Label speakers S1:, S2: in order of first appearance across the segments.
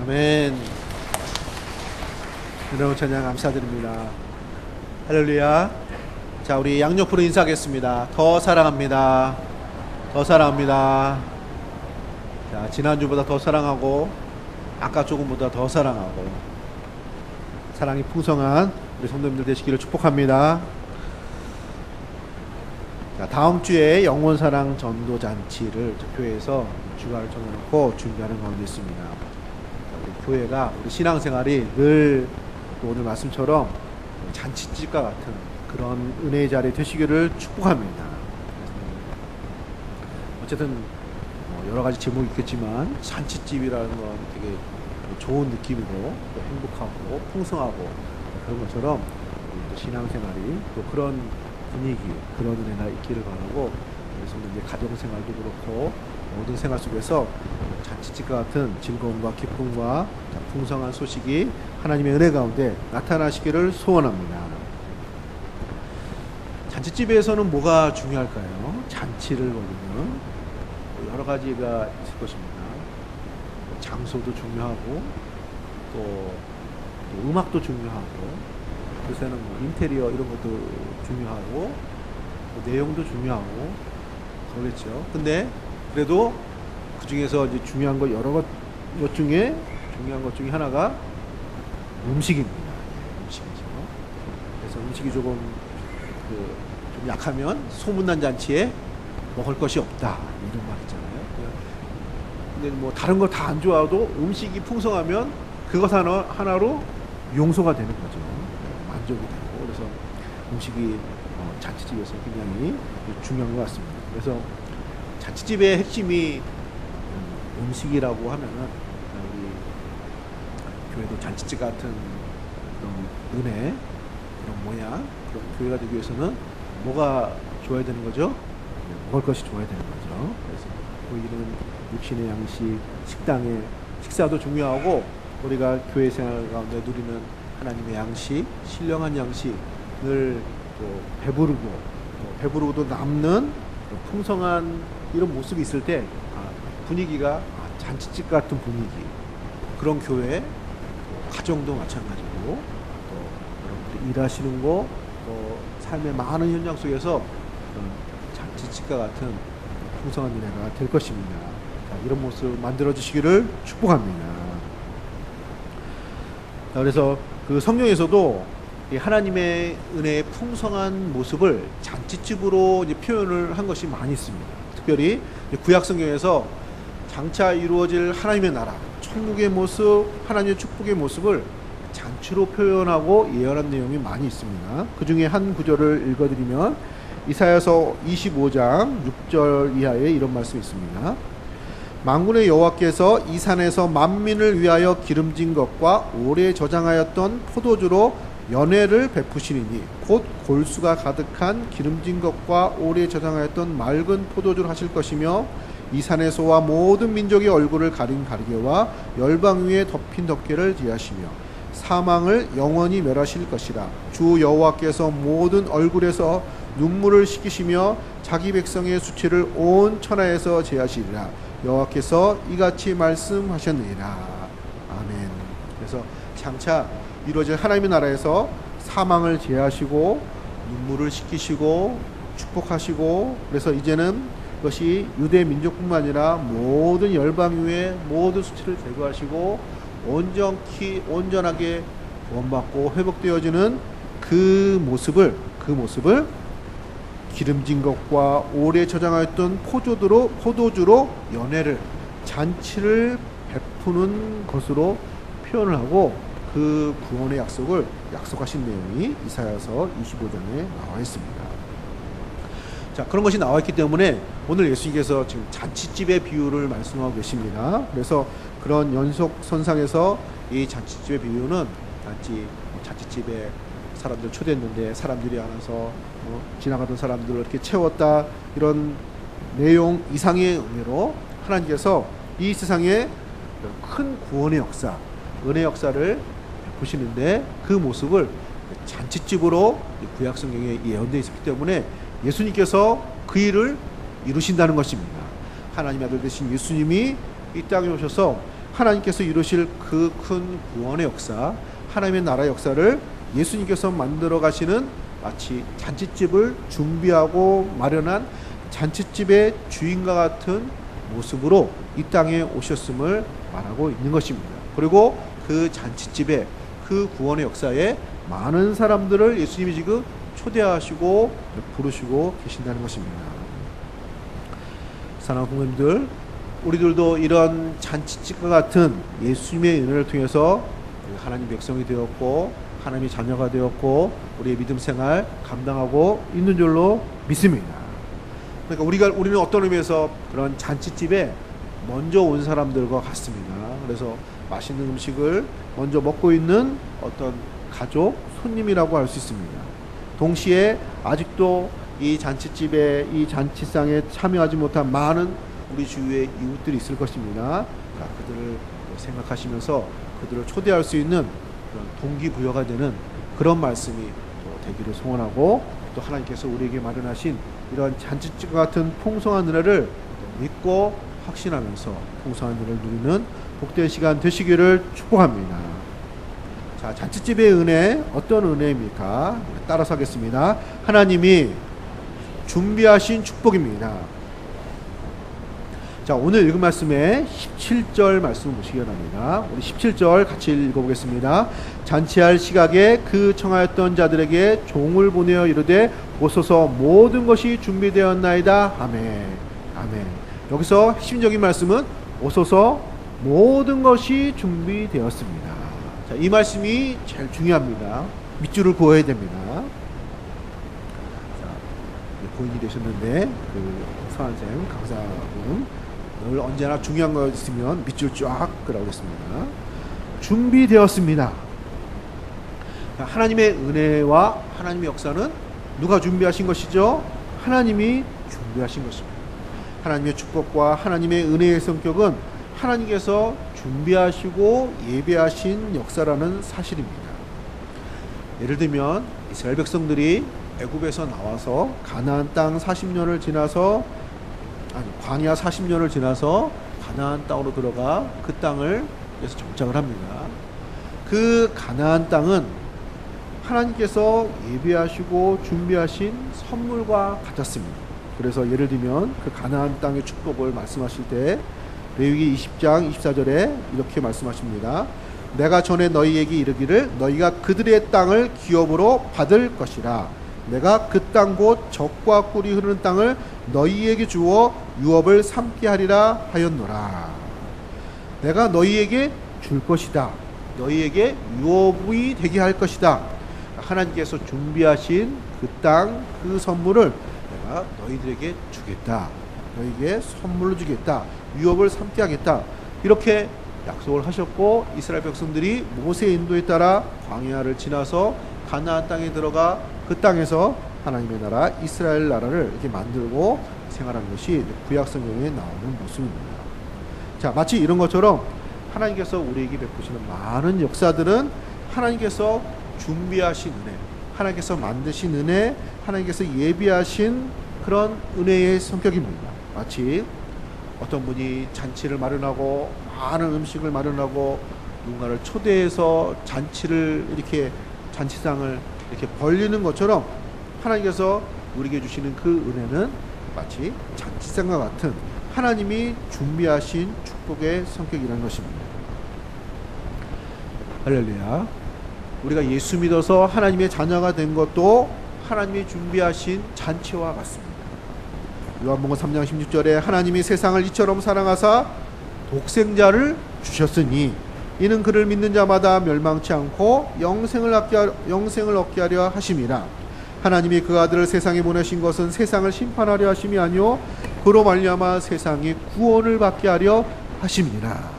S1: 아멘. 여러분 찬양 감사드립니다. 할렐루야. 자, 우리 양옆으로 인사하겠습니다. 더 사랑합니다. 더 사랑합니다. 자, 지난주보다 더 사랑하고 아까 조금보다 더 사랑하고 사랑이 풍성한 우리 성도님들 되시기를 축복합니다. 자, 다음 주에 영혼사랑 전도잔치를 교회에서 주간을 정해놓고 준비하는 가운데 있습니다. 우리 교회가 우리 신앙생활이 늘 오늘 말씀처럼 잔치집과 같은 그런 은혜의 자리 되시기를 축복합니다. 어쨌든 여러 가지 제목이 있겠지만 잔치집이라는 건 되게 좋은 느낌이고 또 행복하고 풍성하고 그런 것처럼 또 신앙생활이 또 그런 분위기, 그런 은혜가 있기를 바라고, 그래서 이제 가정생활도 그렇고 모든 생활 속에서 잔치집과 같은 즐거움과 기쁨과 풍성한 소식이 하나님의 은혜 가운데 나타나시기를 소원합니다. 잔치집에서는 뭐가 중요할까요? 잔치를 벌이면 여러 가지가 있을 것입니다. 장소도 중요하고 또 음악도 중요하고, 요새는 뭐 인테리어 이런 것도 중요하고 내용도 중요하고 그러겠죠. 근데 그래도 그 중에서 이제 중요한 거 여러 것 중에 중요한 것 중에 하나가 음식입니다. 음식이죠. 그래서 음식이 조금 좀 약하면 소문난 잔치에 먹을 것이 없다 이런 말 있잖아요. 근데 뭐 다른 거 다 안 좋아도 음식이 풍성하면 그것 하나로 용서가 되는 거죠. 만족이 되고. 그래서 음식이 잔치집에서 굉장히 중요한 것 같습니다. 그래서 잔치집의 핵심이 음식이라고 하면은 우리 교회도 잔치집 같은 그런 은혜, 그런 모양, 그런 교회가 되기 위해서는 뭐가 좋아야 되는 거죠? 먹을 것이 좋아야 되는 거죠. 그래서 우리는 육신의 양식, 식당의 식사도 중요하고, 우리가 교회 생활 가운데 누리는 하나님의 양식, 신령한 양식을 또 배부르고도 남는 풍성한 이런 모습이 있을 때 분위기가 잔치집 같은 분위기, 그런 교회, 가정도 마찬가지고, 또 여러분들 일하시는 거, 또 삶의 많은 현장 속에서 잔치집과 같은 풍성한 은혜가 될 것입니다. 자, 이런 모습 만들어 주시기를 축복합니다. 자, 그래서 그 성경에서도 이 하나님의 은혜의 풍성한 모습을 잔치집으로 이제 표현을 한 것이 많이 있습니다. 특별히 구약 성경에서 장차 이루어질 하나님의 나라, 천국의 모습, 하나님의 축복의 모습을 잔치로 표현하고 예언한 내용이 많이 있습니다. 그 중에 한 구절을 읽어드리면 이사야서 25장 6절 이하에 이런 말씀이 있습니다. 만군의 여호와께서 이 산에서 만민을 위하여 기름진 것과 오래 저장하였던 포도주로 연회를 베푸시리니 곧 골수가 가득한 기름진 것과 오래 저장하였던 맑은 포도주를 하실 것이며 이 산에서와 모든 민족의 얼굴을 가린 가리개와 열방 위에 덮인 덮개를 제하시며 사망을 영원히 멸하실 것이라. 주 여호와께서 모든 얼굴에서 눈물을 씻기시며 자기 백성의 수치를 온 천하에서 제하시리라. 여호와께서 이같이 말씀하셨느니라. 아멘. 그래서 장차 이루어질 하나님의 나라에서 사망을 제하시고 눈물을 씻기시고 축복하시고, 그래서 이제는 그것이 유대 민족뿐만 아니라 모든 열방 위에 모든 수치를 제거하시고 온전하게 구원받고 회복되어지는 그 모습을 기름진 것과 오래 저장하였던 포도주로 연회를, 잔치를 베푸는 것으로 표현을 하고, 그 구원의 약속을 약속하신 내용이 이사야서 25장에 나와 있습니다. 자, 그런 것이 나와 있기 때문에 오늘 예수님께서 지금 잔치집의 비유를 말씀하고 계십니다. 그래서 그런 연속선상에서 이 잔치집의 비유는 단지 잔치집에 사람들 초대했는데 사람들이 안 와서 지나가던 사람들을 이렇게 채웠다, 이런 내용 이상의 의미로 하나님께서 이 세상에 큰 구원의 역사, 은혜 역사를 보시는데 그 모습을 잔치집으로 구약 성경에 예언되어 있었기 때문에 예수님께서 그 일을 이루신다는 것입니다. 하나님의 아들 되신 예수님이 이 땅에 오셔서 하나님께서 이루실 그 큰 구원의 역사, 하나님의 나라의 역사를 예수님께서 만들어 가시는, 마치 잔치집을 준비하고 마련한 잔치집의 주인과 같은 모습으로 이 땅에 오셨음을 말하고 있는 것입니다. 그리고 그 잔치집에, 그 구원의 역사에 많은 사람들을 예수님이 지금 초대하시고 부르시고 계신다는 것입니다. 사랑하는 성도님들, 우리들도 이런 잔치집과 같은 예수님의 은혜를 통해서 하나님 백성이 되었고 하나님의 자녀가 되었고 우리의 믿음 생활 감당하고 있는 줄로 믿습니다. 그러니까 우리는 어떤 의미에서 그런 잔치집에 먼저 온 사람들과 같습니다. 그래서 맛있는 음식을 먼저 먹고 있는 어떤 가족, 손님이라고 할 수 있습니다. 동시에 아직도 이 잔치집에, 이 잔치상에 참여하지 못한 많은 우리 주위의 이웃들이 있을 것입니다. 그들을 생각하시면서 그들을 초대할 수 있는 그런 동기부여가 되는 그런 말씀이 또 되기를 소원하고, 또 하나님께서 우리에게 마련하신 이런 잔치집과 같은 풍성한 은혜를 믿고 확신하면서 풍성한 은혜를 누리는 복된 시간 되시기를 축복합니다. 자, 잔치집의 은혜, 어떤 은혜입니까? 따라서 하겠습니다. 하나님이 준비하신 축복입니다. 자, 오늘 읽은 말씀에 17절 말씀을 보시기 바랍니다. 우리 17절 같이 읽어보겠습니다. 잔치할 시각에 그 청하였던 자들에게 종을 보내어 이르되 오소서 모든 것이 준비되었나이다. 아멘. 아멘. 여기서 핵심적인 말씀은 오소서 모든 것이 준비되었습니다. 자, 이 말씀이 제일 중요합니다. 밑줄을 그어야 됩니다. 자, 고인이 되셨는데 그 서한생 강사분 늘 언제나 중요한 거 있으면 밑줄 쫙 그라오겠습니다. 준비되었습니다. 하나님의 은혜와 하나님의 역사는 누가 준비하신 것이죠? 하나님이 준비하신 것입니다. 하나님의 축복과 하나님의 은혜의 성격은 하나님께서 준비하시고 예배하신 역사라는 사실입니다. 예를 들면 이스라엘 백성들이 애굽에서 나와서 가나안 땅 40년을 지나서 광야 40년을 지나서 가나안 땅으로 들어가 그 땅을 그래서 정착을 합니다. 그 가나안 땅은 하나님께서 예비하시고 준비하신 선물과 같았습니다. 그래서 예를 들면 그 가나안 땅의 축복을 말씀하실 때 레위기 20장 24절에 이렇게 말씀하십니다. 내가 전에 너희에게 이르기를 너희가 그들의 땅을 기업으로 받을 것이라. 내가 그 땅 곧 젖과 꿀이 흐르는 땅을 너희에게 주어 유업을 삼게 하리라 하였노라. 내가 너희에게 줄 것이다. 너희에게 유업이 되게 할 것이다. 하나님께서 준비하신 그 땅, 그 선물을 내가 너희들에게 주겠다. 너희에게 선물로 주겠다. 유업을 삼게 하겠다. 이렇게 약속을 하셨고 이스라엘 백성들이 모세의 인도에 따라 광야를 지나서 가나안 땅에 들어가 그 땅에서 하나님의 나라 이스라엘 나라를 이렇게 만들고 생활하는 것이 구약 성경에 나오는 모습입니다. 자, 마치 이런 것처럼 하나님께서 우리에게 베푸시는 많은 역사들은 하나님께서 준비하신 은혜, 하나님께서 만드신 은혜, 하나님께서 예비하신 그런 은혜의 성격입니다. 마치 어떤 분이 잔치를 마련하고 많은 음식을 마련하고 누군가를 초대해서 잔치를 이렇게 잔치상을 이렇게 벌리는 것처럼 하나님께서 우리에게 주시는 그 은혜는 마치 잔치상과 같은 하나님이 준비하신 축복의 성격이라는 것입니다. 할렐루야. 우리가 예수 믿어서 하나님의 자녀가 된 것도 하나님이 준비하신 잔치와 같습니다. 요한복음 3장 16절에 하나님이 세상을 이처럼 사랑하사 독생자를 주셨으니 이는 그를 믿는 자마다 멸망치 않고 영생을 얻게 하려 하심이라. 하나님이 그 아들을 세상에 보내신 것은 세상을 심판하려 하심이 아니요 그로 말미암아 세상이 구원을 받게 하려 하심이라.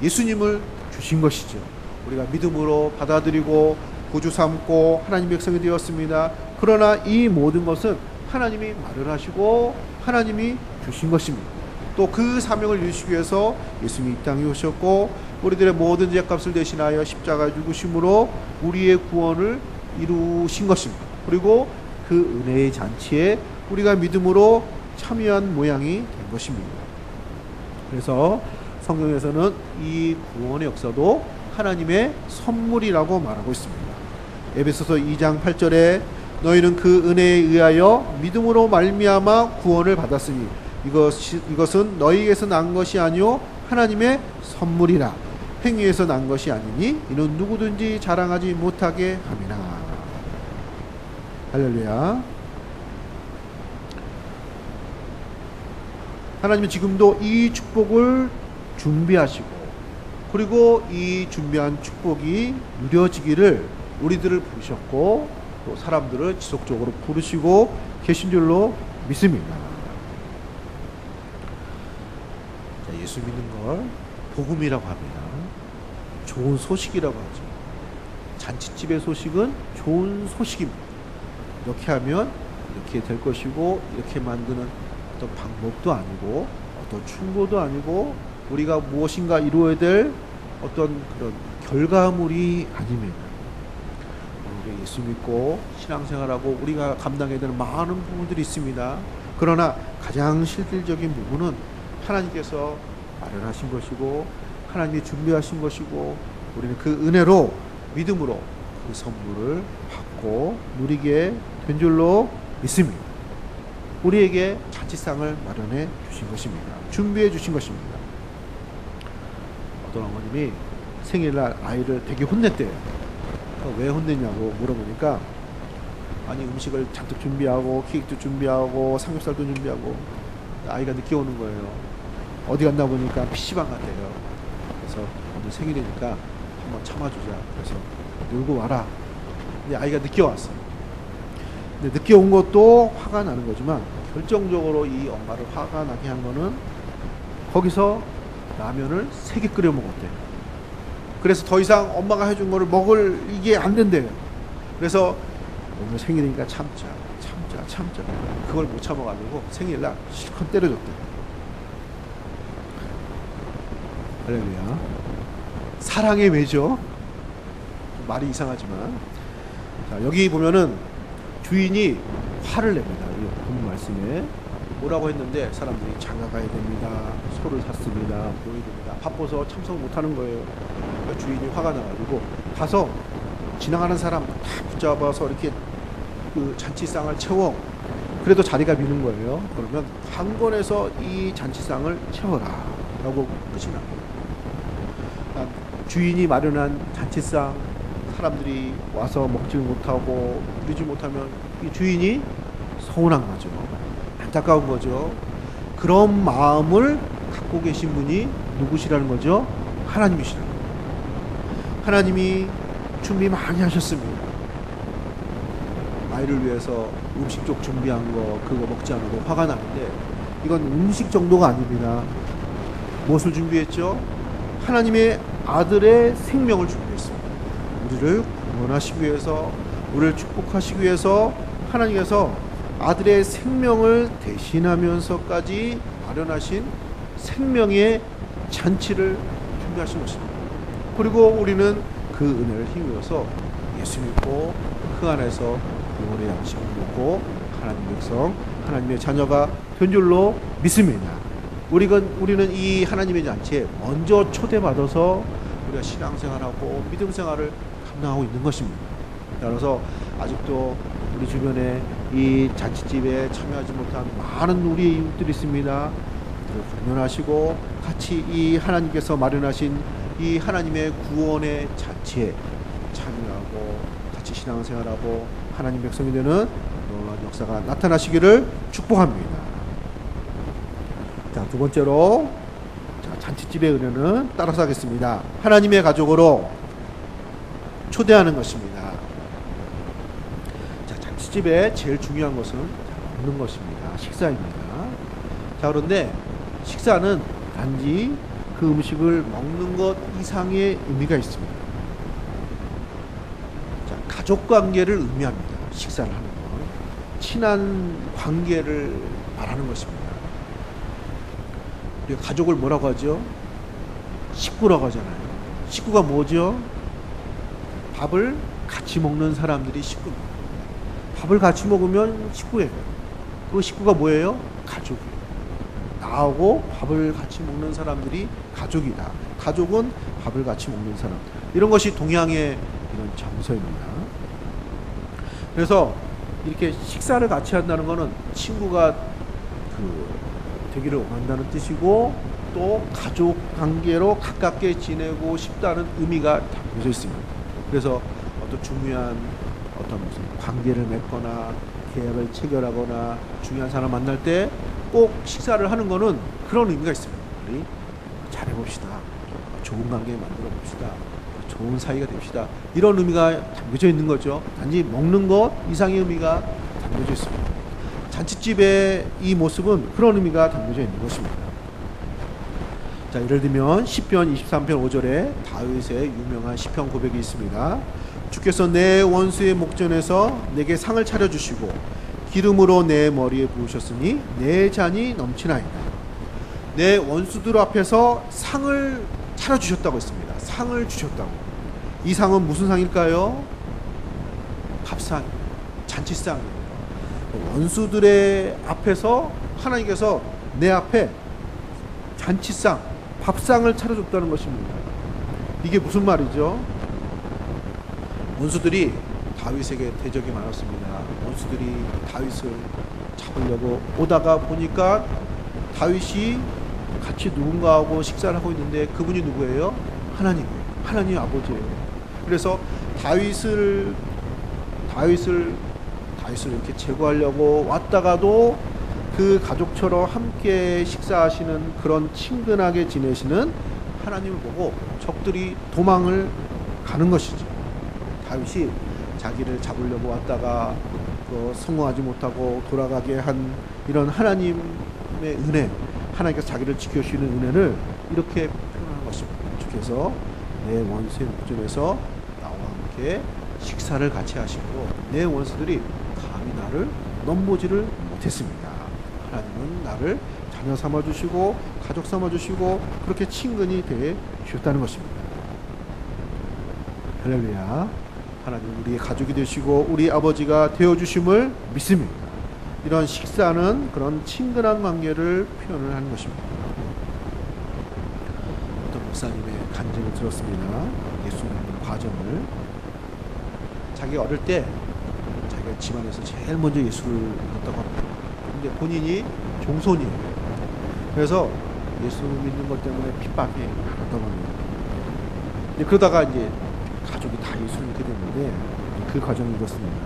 S1: 예수님을 주신 것이죠. 우리가 믿음으로 받아들이고 구주 삼고 하나님 백성이 되었습니다. 그러나 이 모든 것은 하나님이 마련하시고 하나님이 주신 것입니다. 또 그 사명을 이루시기 위해서 예수님이 이 땅에 오셨고 우리들의 모든 죄값을 대신하여 십자가에 죽으심으로 우리의 구원을 이루신 것입니다. 그리고 그 은혜의 잔치에 우리가 믿음으로 참여한 모양이 된 것입니다. 그래서 성경에서는 이 구원의 역사도 하나님의 선물이라고 말하고 있습니다. 에베소서 2장 8절에 너희는 그 은혜에 의하여 믿음으로 말미암아 구원을 받았으니 이것은 너희에게서 난 것이 아니요 하나님의 선물이라. 행위에서 난 것이 아니니 이는 누구든지 자랑하지 못하게 함이라. 할렐루야. 하나님은 지금도 이 축복을 준비하시고 그리고 이 준비한 축복이 누려지기를 우리들을 부르셨고 또 사람들을 지속적으로 부르시고 계신 줄로 믿습니다. 자, 예수 믿는 걸 복음이라고 합니다. 좋은 소식이라고 하죠. 잔치집의 소식은 좋은 소식입니다. 이렇게 하면 이렇게 될 것이고 이렇게 만드는 어떤 방법도 아니고 어떤 충고도 아니고 우리가 무엇인가 이루어야 될 어떤 그런 결과물이 아닙니다. 우리가 예수 믿고 신앙생활하고 우리가 감당해야 되는 많은 부분들이 있습니다. 그러나 가장 실질적인 부분은 하나님께서 마련하신 것이고 하나님이 준비하신 것이고 우리는 그 은혜로 믿음으로 그 선물을 받고 누리게 된 줄로 믿습니다. 우리에게 잔치상을 마련해 주신 것입니다. 준비해 주신 것입니다. 어떤 어머님이 생일날 아이를 되게 혼냈대요. 왜 혼냈냐고 물어보니까 아니 음식을 잔뜩 준비하고 케이크도 준비하고 삼겹살도 준비하고 아이가 늦게 오는 거예요. 어디 갔나 보니까 PC방 갔대요. 그래서 오늘 생일이니까 한번 참아주자. 그래서 놀고 와라. 근데 아이가 늦게 왔어요. 근데 늦게 온 것도 화가 나는 거지만 결정적으로 이 엄마를 화가 나게 한 거는 거기서 라면을 3개 끓여 먹었대요. 그래서 더 이상 엄마가 해준 거를 먹을 이게 안 된대요. 그래서 오늘 생일이니까 참자. 그걸 못 참아가지고 생일날 실컷 때려줬대. 할렐루야. 사랑의 매죠. 말이 이상하지만. 자, 여기 보면은 주인이 화를 냅니다. 이 본 말씀에 뭐라고 했는데 사람들이 장가 가야 됩니다. 소를 샀습니다. 보여야 됩니다. 바빠서 참석 못하는 거예요. 그러니까 주인이 화가 나가지고 가서 지나가는 사람 다 붙잡아서 이렇게 그 잔치상을 채워. 그래도 자리가 비는 거예요. 그러면 한 권에서 이 잔치상을 채워라 라고 끝이 납니다. 그러니까 주인이 마련한 잔치상 사람들이 와서 먹지 못하고 누리지 못하면 이 주인이 서운한 거죠. 안타까운 거죠. 그런 마음을 갖고 계신 분이 누구시라는 거죠? 하나님이시라는 거예요. 하나님이 준비 많이 하셨습니다. 아이를 위해서 음식 쪽 준비한 거 그거 먹지 않아도 화가 나는데 이건 음식 정도가 아닙니다. 무엇을 준비했죠? 하나님의 아들의 생명을 준비했습니다. 우리를 구원하시기 위해서, 우리를 축복하시기 위해서 하나님께서 아들의 생명을 대신하면서까지 마련하신 생명의 잔치를 준비하신 것입니다. 그리고 우리는 그 은혜를 힘입어서 예수 믿고 그 안에서 구원의 양식을 먹고 하나님의 백성, 하나님의 자녀가 된 줄로 믿습니다. 우리는 이 하나님의 잔치에 먼저 초대받아서 우리가 신앙생활하고 믿음생활을 감당하고 있는 것입니다. 따라서 아직도 우리 주변에 이 잔치집에 참여하지 못한 많은 우리의 이웃들이 있습니다. 공연하시고 같이 이 하나님께서 마련하신 이 하나님의 구원의 잔치에 참여하고 같이 신앙생활하고 하나님 백성이 되는 놀라운 역사가 나타나시기를 축복합니다. 자, 두 번째로 잔치집의 은혜는 따라서 하겠습니다. 하나님의 가족으로 초대하는 것입니다. 자, 잔치집에 제일 중요한 것은 먹는 것입니다. 식사입니다. 자, 그런데 식사는 단지 그 음식을 먹는 것 이상의 의미가 있습니다. 자, 가족 관계를 의미합니다. 식사를 하는 것. 친한 관계를 말하는 것입니다. 우리가 가족을 뭐라고 하죠? 식구라고 하잖아요. 식구가 뭐죠? 밥을 같이 먹는 사람들이 식구입니다. 밥을 같이 먹으면 식구예요. 그 식구가 뭐예요? 가족이에요. 나하고 밥을 같이 먹는 사람들이 가족이다. 가족은 밥을 같이 먹는 사람. 이런 것이 동양의 이런 정서입니다. 그래서 이렇게 식사를 같이 한다는 것은 친구가 되기를 원한다는 뜻이고 또 가족 관계로 가깝게 지내고 싶다는 의미가 담겨져 있습니다. 그래서 어떤 중요한 무슨 관계를 맺거나 계약을 체결하거나 중요한 사람 만날 때 꼭 식사를 하는 거는 그런 의미가 있습니다. 우리 잘해봅시다. 좋은 관계 만들어 봅시다. 좋은 사이가 됩시다. 이런 의미가 담겨져 있는 거죠. 단지 먹는 것 이상의 의미가 담겨져 있습니다. 잔치집의 이 모습은 그런 의미가 담겨져 있는 것입니다. 자, 예를 들면 시편 23편 5절에 다윗의 유명한 시편 고백이 있습니다. 주께서 내 원수의 목전에서 내게 상을 차려주시고 기름으로 내 머리에 부으셨으니 내 잔이 넘치나이다. 내 원수들 앞에서 상을 차려주셨다고 했습니다. 상을 주셨다고. 이 상은 무슨 상일까요? 밥상, 잔치상입니다. 원수들의 앞에서 하나님께서 내 앞에 잔치상, 밥상을 차려줬다는 것입니다. 이게 무슨 말이죠? 원수들이 다윗에게 대적이 많았습니다. 원수들이 다윗을 잡으려고 오다가 보니까 다윗이 같이 누군가하고 식사를 하고 있는데 그분이 누구예요? 하나님이에요. 하나님 아버지예요. 그래서 다윗을 이렇게 제거하려고 왔다가도 그 가족처럼 함께 식사하시는 그런 친근하게 지내시는 하나님을 보고 적들이 도망을 가는 것이죠. 다윗이 자기를 잡으려고 왔다가 성공하지 못하고 돌아가게 한 이런 하나님의 은혜, 하나님께서 자기를 지켜주시는 은혜를 이렇게 표현하는 것입니다. 주께서 내 원수의 목전에서 나와 함께 식사를 같이 하시고 내 원수들이 감히 나를 넘보지를 못했습니다. 하나님은 나를 자녀 삼아주시고 가족 삼아주시고 그렇게 친근히 대해 주셨다는 것입니다. 할렐루야. 하나님 우리의 가족이 되시고 우리 아버지가 되어주심을 믿습니다. 이런 식사는 그런 친근한 관계를 표현을 하는 것입니다. 어떤 목사님의 간증을 들었습니다. 예수 믿는 과정을. 자기가 어릴 때 자기가 집안에서 제일 먼저 예수를 믿었다고 합니다. 근데 본인이 종손이에요. 그래서 예수 믿는 것 때문에 핍박이 많았다고 합니다. 근데 그러다가 이제 가족이 다 예수를 믿게 됐는데 그 과정이 이렇습니다.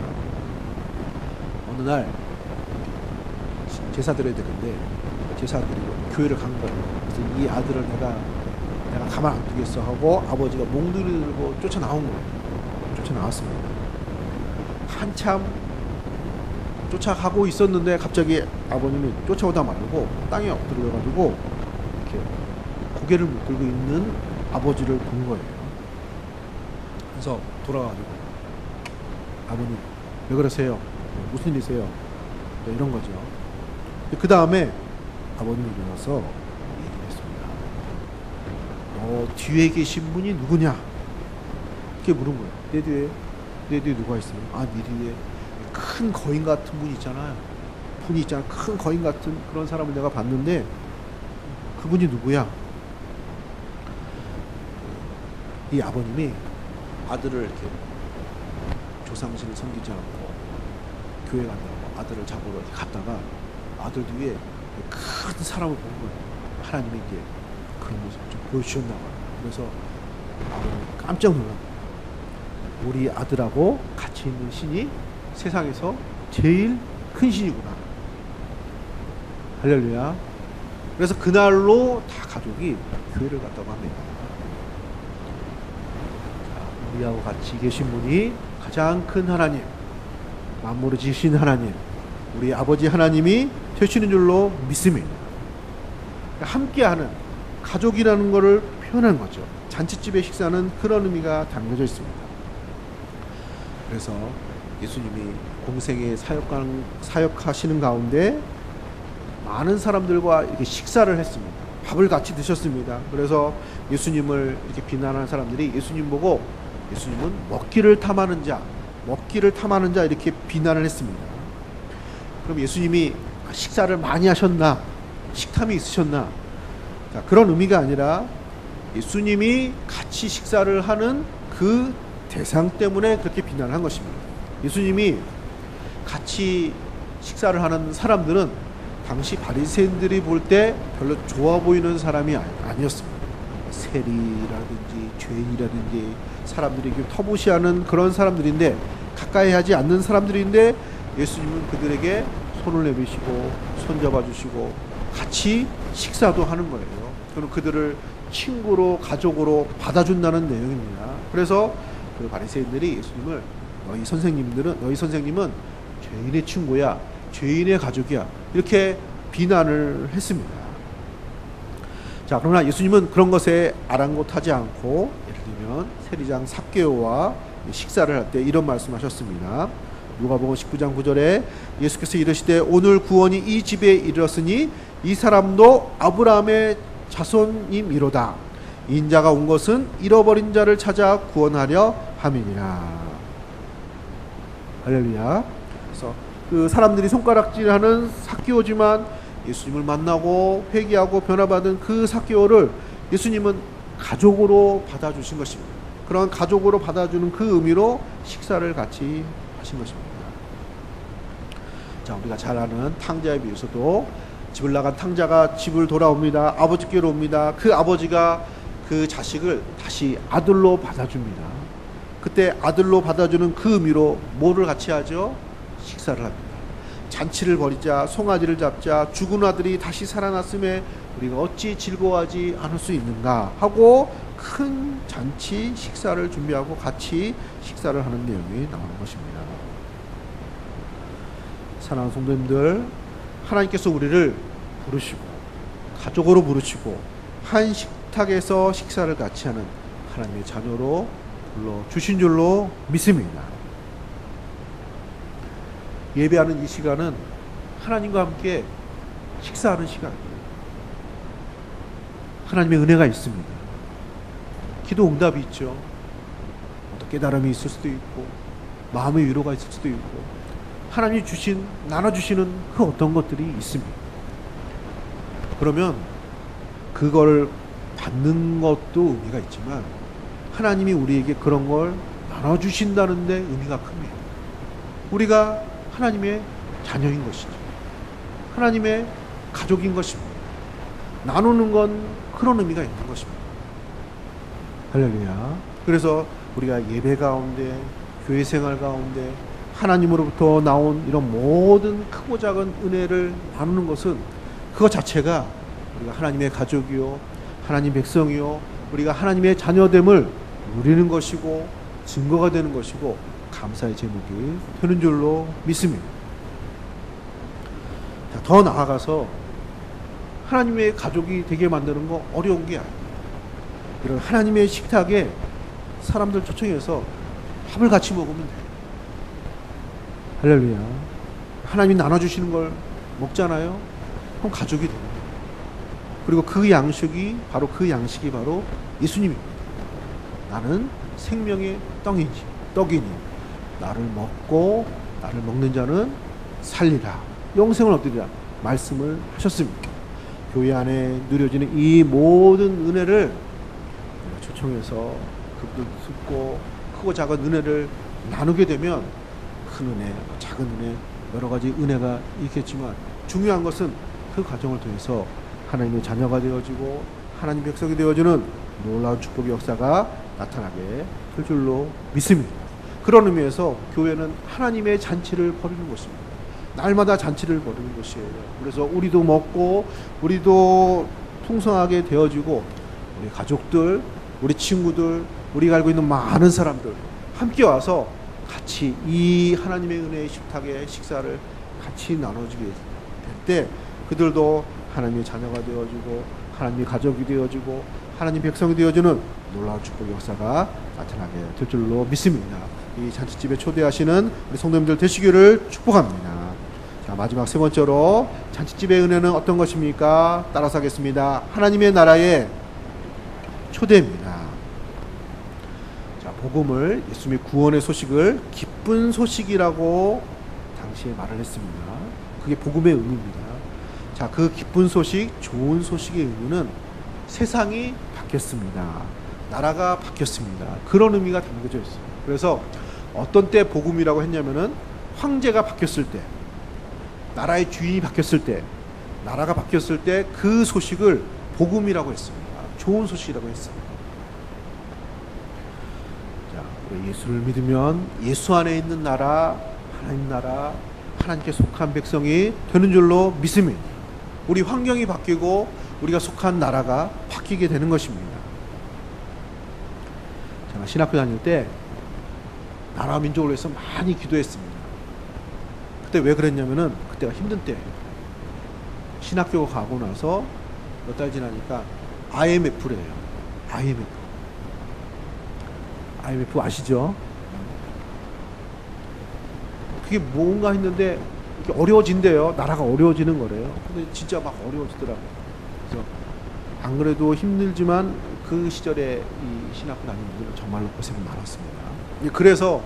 S1: 어느 날 제사 드려야 되는데 제사 드리고 교회를 간 거예요. 그래서 이 아들을 내가 가만 안 두겠어 하고 아버지가 몽둥이를 들고 쫓아나온 거예요. 쫓아나왔습니다. 한참 쫓아가고 있었는데 갑자기 아버님이 쫓아오다 말고 땅에 엎드려가지고 이렇게 고개를 묶고 있는 아버지를 본 거예요. 그래서 돌아가가지고 아버님 왜 그러세요? 무슨 일이세요? 이런 거죠. 그 다음에 아버님이 일어나서 얘기를 했습니다. 너 뒤에 계신 분이 누구냐? 이렇게 물은 거예요. 내 뒤에 누가 있어요? 아, 네 뒤에 큰 거인 같은 분이 있잖아요. 큰 거인 같은 그런 사람을 내가 봤는데 그분이 누구야? 이 아버님이 아들을 이렇게 조상신을 섬기지 않고 교회 간다고 아들을 잡으러 이렇게 갔다가 아들 뒤에 큰 사람을 본 거예요. 하나님이 이제 그런 모습을 좀 보여주셨나 봐요. 그래서 아버님이 깜짝 놀란 거예요. 우리 아들하고 같이 있는 신이 세상에서 제일 큰 신이구나. 할렐루야. 그래서 그날로 다 가족이 교회를 갔다고 합니다. 우리하고 같이 계신 분이 가장 큰 하나님, 만물을 지으신 하나님, 우리 아버지 하나님이 되시는 줄로 믿습니다. 함께하는 가족이라는 것을 표현한 거죠. 잔치집의 식사는 그런 의미가 담겨져 있습니다. 그래서 예수님이 공생의 사역하시는 가운데 많은 사람들과 이렇게 식사를 했습니다. 밥을 같이 드셨습니다. 그래서 예수님을 이렇게 비난하는 사람들이 예수님 보고 예수님은 먹기를 탐하는 자 이렇게 비난을 했습니다. 그럼 예수님이 식사를 많이 하셨나? 식탐이 있으셨나? 자, 그런 의미가 아니라 예수님이 같이 식사를 하는 그 대상 때문에 그렇게 비난한 것입니다. 예수님이 같이 식사를 하는 사람들은 당시 바리새인들이 볼 때 별로 좋아 보이는 사람이 아니었습니다. 세리라든지 죄인이라든지 사람들이 터부시하는 그런 사람들인데 가까이 하지 않는 사람들인데 예수님은 그들에게 손을 내미시고 손잡아 주시고 같이 식사도 하는 거예요. 그리고 그들을 친구로 가족으로 받아준다는 내용입니다. 그래서 그 바리새인들이 예수님을 너희 선생님은 죄인의 친구야, 죄인의 가족이야 이렇게 비난을 했습니다. 자, 그러나 예수님은 그런 것에 아랑곳하지 않고 예를 들면 세리장 삭개오와 식사를 할 때 이런 말씀하셨습니다. 누가복음 19장 9절에 예수께서 이르시되 오늘 구원이 이 집에 이르렀으니 이 사람도 아브라함의 자손임이로다. 인자가 온 것은 잃어버린 자를 찾아 구원하려 함이니라. 할렐루야. 그래서 그 사람들이 손가락질하는 삭개오지만 예수님을 만나고 회개하고 변화받은 그 삭개오를 예수님은 가족으로 받아주신 것입니다. 그런 가족으로 받아주는 그 의미로 식사를 같이 하신 것입니다. 자, 우리가 잘 아는 탕자에 비해서도 집을 나간 탕자가 집을 돌아옵니다. 아버지께로 옵니다. 그 아버지가 그 자식을 다시 아들로 받아줍니다. 그때 아들로 받아주는 그 의미로 뭐를 같이 하죠? 식사를 합니다. 잔치를 벌이자, 송아지를 잡자, 죽은 아들이 다시 살아났음에 우리가 어찌 즐거워하지 않을 수 있는가 하고 큰 잔치 식사를 준비하고 같이 식사를 하는 내용이 나오는 것입니다. 사랑하는 성도님들, 하나님께서 우리를 부르시고 가족으로 부르시고 한 식탁에서 식사를 같이 하는 하나님의 자녀로 불러주신 줄로 믿습니다. 예배하는 이 시간은 하나님과 함께 식사하는 시간입니다. 하나님의 은혜가 있습니다. 기도 응답이 있죠. 어떤 깨달음이 있을 수도 있고 마음의 위로가 있을 수도 있고 하나님이 나눠주시는 그 어떤 것들이 있습니다. 그러면 그걸 받는 것도 의미가 있지만 하나님이 우리에게 그런 걸 나눠주신다는 데 의미가 큽니다. 우리가 하나님의 자녀인 것이죠. 하나님의 가족인 것입니다. 나누는 건 그런 의미가 있는 것입니다. 할렐루야. 그래서 우리가 예배 가운데, 교회 생활 가운데 하나님으로부터 나온 이런 모든 크고 작은 은혜를 나누는 것은 그것 자체가 우리가 하나님의 가족이요, 하나님 백성이요, 우리가 하나님의 자녀됨을 누리는 것이고 증거가 되는 것이고 감사의 제목이 되는 줄로 믿습니다. 자, 더 나아가서 하나님의 가족이 되게 만드는 거 어려운 게 아니에요. 이런 하나님의 식탁에 사람들 초청해서 밥을 같이 먹으면 돼요. 할렐루야. 하나님이 나눠주시는 걸 먹잖아요. 그럼 가족이 됩니다. 그리고 그 양식이 바로 예수님입니다. 나는 생명의 떡이니 나를 먹고 나를 먹는 자는 살리라, 영생을 얻으리라 말씀을 하셨습니다. 교회 안에 누려지는 이 모든 은혜를 초청해서 그분들 듣고 크고 작은 은혜를 나누게 되면 큰 은혜, 작은 은혜, 여러 가지 은혜가 있겠지만 중요한 것은 그 과정을 통해서 하나님의 자녀가 되어지고 하나님 백성이 되어지는 놀라운 축복의 역사가 나타나게 될 줄로 믿습니다. 그런 의미에서 교회는 하나님의 잔치를 벌이는 것입니다. 날마다 잔치를 벌이는 것이에요. 그래서 우리도 먹고 우리도 풍성하게 되어지고 우리 가족들, 우리 친구들, 우리가 알고 있는 많은 사람들 함께 와서 같이 이 하나님의 은혜의 식탁의 식사를 같이 나눠주게 될 때 그들도 하나님의 자녀가 되어지고 하나님의 가족이 되어지고 하나님 백성이 되어지는 놀라운 축복의 역사가 나타나게 될 줄로 믿습니다. 이 잔치집에 초대하시는 우리 성도님들 되시기를 축복합니다. 자, 마지막 세 번째로 잔치집의 은혜는 어떤 것입니까? 따라서 하겠습니다. 하나님의 나라의 초대입니다. 자, 복음을, 예수님의 구원의 소식을 기쁜 소식이라고 당시에 말을 했습니다. 그게 복음의 의미입니다. 자, 그 기쁜 소식, 좋은 소식의 의미는 세상이 바뀌었습니다. 나라가 바뀌었습니다. 그런 의미가 담겨져 있어요. 그래서 어떤 때 복음이라고 했냐면은 황제가 바뀌었을 때, 나라의 주인이 바뀌었을 때, 나라가 바뀌었을 때 그 소식을 복음이라고 했습니다. 좋은 소식이라고 했습니다. 자, 우리 예수를 믿으면 예수 안에 있는 나라, 하나님 나라, 하나님께 속한 백성이 되는 줄로 믿습니다. 우리 환경이 바뀌고 우리가 속한 나라가 바뀌게 되는 것입니다. 제가 신학교 다닐 때 나라와 민족을 위해서 많이 기도했습니다. 그때 왜 그랬냐면은 그때가 힘든 때예요. 신학교 가고 나서 몇 달 지나니까 IMF래요. IMF 아시죠? 그게 뭔가 했는데 이렇게 어려워진대요. 나라가 어려워지는 거래요. 근데 진짜 막 어려워지더라고요. 그래서 안 그래도 힘들지만 그 시절에 이 신학교 다니는 분들은 정말로 고생이 많았습니다. 그래서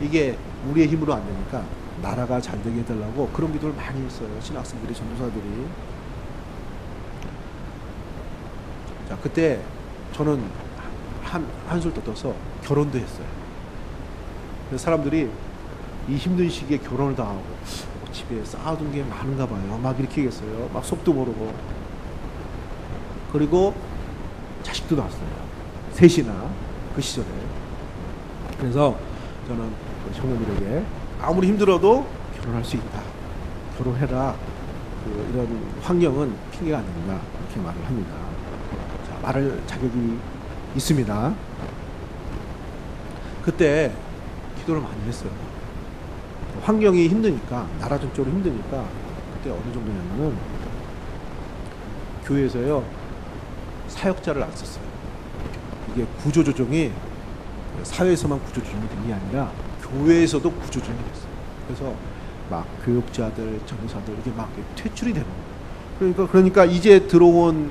S1: 이게 우리의 힘으로 안 되니까 나라가 잘 되게 해달라고 그런 기도를 많이 했어요. 신학생들이, 전도사들이. 자, 그때 저는 한술 떠서 결혼도 했어요. 그래서 사람들이 이 힘든 시기에 결혼을 다 하고 집에 쌓아둔 게 많은가 봐요. 막 이렇게 얘기했어요. 막 속도 모르고. 그리고 자식도 낳았어요. 셋이나 그 시절에. 그래서 저는 청년들에게 아무리 힘들어도 결혼할 수 있다. 결혼해라. 이런 환경은 핑계가 안 된다. 이렇게 말을 합니다. 자, 말할 자격이 있습니다. 그때 기도를 많이 했어요. 환경이 힘드니까, 나라 전적으로 힘드니까, 그때 어느 정도냐면은, 교회에서요, 사역자를 안 썼어요. 이게 구조조정이 사회에서만 구조조정이 된 게 아니라, 교회에서도 구조조정이 됐어요. 그래서 막 교육자들, 전도사들, 이게 막 퇴출이 되는 거예요. 그러니까 이제 들어온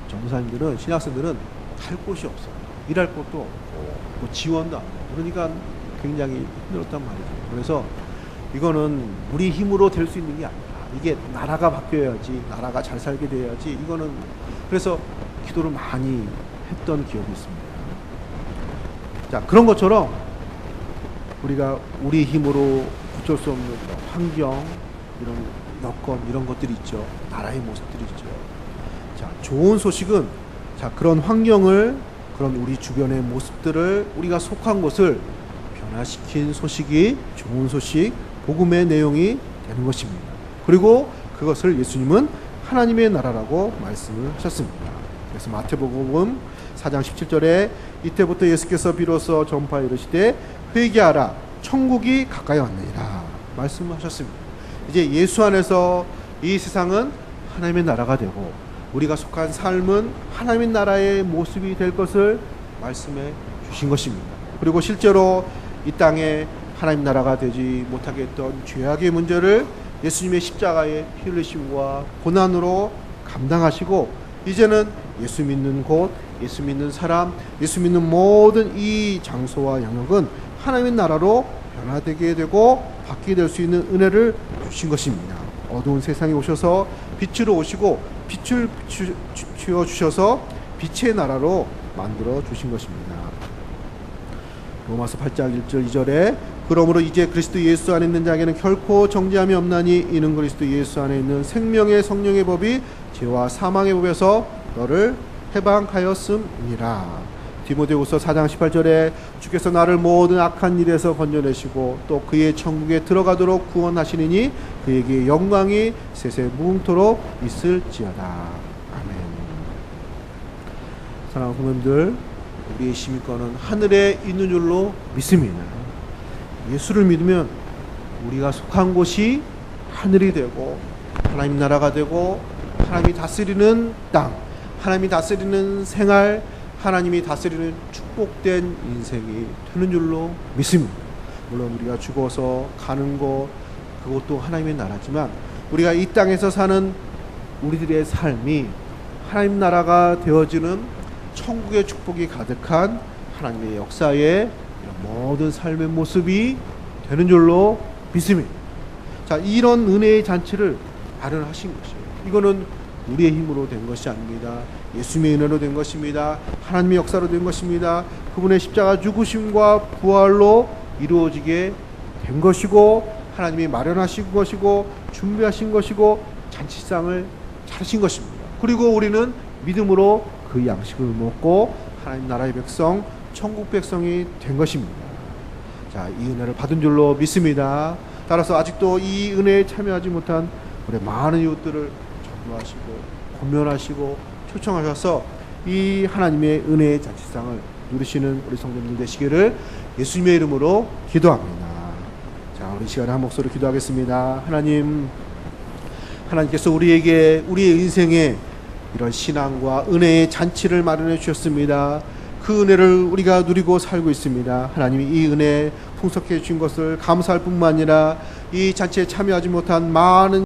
S1: 전도사님들은, 신학생들은 할 곳이 없어요. 일할 곳도 없고, 뭐 지원도 안 하고. 그러니까 굉장히 힘들었단 말이죠. 그래서 이거는 우리 힘으로 될 수 있는 게 아니라, 이게 나라가 바뀌어야지, 나라가 잘 살게 돼야지, 이거는, 그래서 기도를 많이 했던 기억이 있습니다. 자, 그런 것처럼 우리가 우리 힘으로 어쩔 수 없는 환경, 이런 여건, 이런 것들이 있죠. 나라의 모습들이 있죠. 자, 좋은 소식은, 자, 그런 환경을, 그런 우리 주변의 모습들을, 우리가 속한 곳을 변화시킨 소식이, 좋은 소식, 복음의 내용이 되는 것입니다. 그리고 그것을 예수님은 하나님의 나라라고 말씀을 하셨습니다. 그래서 마태복음 4장 17절에 이때부터 예수께서 비로소 전파에 이르시되 회개하라 천국이 가까이 왔느니라 말씀하셨습니다. 이제 예수 안에서 이 세상은 하나님의 나라가 되고, 우리가 속한 삶은 하나님의 나라의 모습이 될 것을 말씀해 주신 것입니다. 그리고 실제로 이 땅에 하나님 나라가 되지 못하게 했던 죄악의 문제를 예수님의 십자가의 피 흘리심과 고난으로 감당하시고, 이제는 예수 믿는 곳, 예수 믿는 사람, 예수 믿는 모든 이 장소와 영역은 하나님의 나라로 변화되게 되고 받게 될 수 있는 은혜를 주신 것입니다. 어두운 세상에 오셔서 빛으로 오시고 빛을 비추어 주셔서 빛의 나라로 만들어 주신 것입니다. 로마서 8장 1절 2절에 그러므로 이제 그리스도 예수 안에 있는 자에게는 결코 정죄함이 없나니 이는 그리스도 예수 안에 있는 생명의 성령의 법이 죄와 사망의 법에서 너를 해방하였음이니라. 디모데후서 4장 18절에 주께서 나를 모든 악한 일에서 건져내시고 또 그의 천국에 들어가도록 구원하시니니 그에게 영광이 세세 무궁토록 있을지어다. 아멘. 사랑하는 성도님들, 우리의 시민권은 하늘에 있는 줄로 믿습니다. 예수를 믿으면 우리가 속한 곳이 하늘이 되고 하나님 나라가 되고 하나님이 다스리는 땅, 하나님이 다스리는 생활, 하나님이 다스리는 축복된 인생이 되는 줄로 믿습니다. 물론 우리가 죽어서 가는 곳, 그것도 하나님의 나라지만 우리가 이 땅에서 사는 우리들의 삶이 하나님 나라가 되어지는 천국의 축복이 가득한 하나님의 역사의 모든 삶의 모습이 되는 줄로 믿습니다. 자, 이런 은혜의 잔치를 마련하신 것이에요. 이거는 우리의 힘으로 된 것이 아닙니다. 예수님의 은혜로 된 것입니다. 하나님의 역사로 된 것입니다. 그분의 십자가 죽으심과 부활로 이루어지게 된 것이고, 하나님이 마련하신 것이고 준비하신 것이고 잔치상을 차리신 것입니다. 그리고 우리는 믿음으로 그 양식을 먹고 하나님 나라의 백성, 천국 백성이 된 것입니다. 자, 이 은혜를 받은 줄로 믿습니다. 따라서 아직도 이 은혜에 참여하지 못한 우리 많은 이웃들을 전도하시고 권면하시고 초청하셔서 이 하나님의 은혜의 잔치상을 누리시는 우리 성도님들 되시기를 예수님의 이름으로 기도합니다. 자, 우리 시간에 한 목소리로 기도하겠습니다. 하나님께서 우리에게 우리의 인생에 이런 신앙과 은혜의 잔치를 마련해 주셨습니다. 그 은혜를 우리가 누리고 살고 있습니다. 하나님이 이 은혜 풍성케 주신 것을 감사할 뿐만 아니라 이 잔치에 참여하지 못한 많은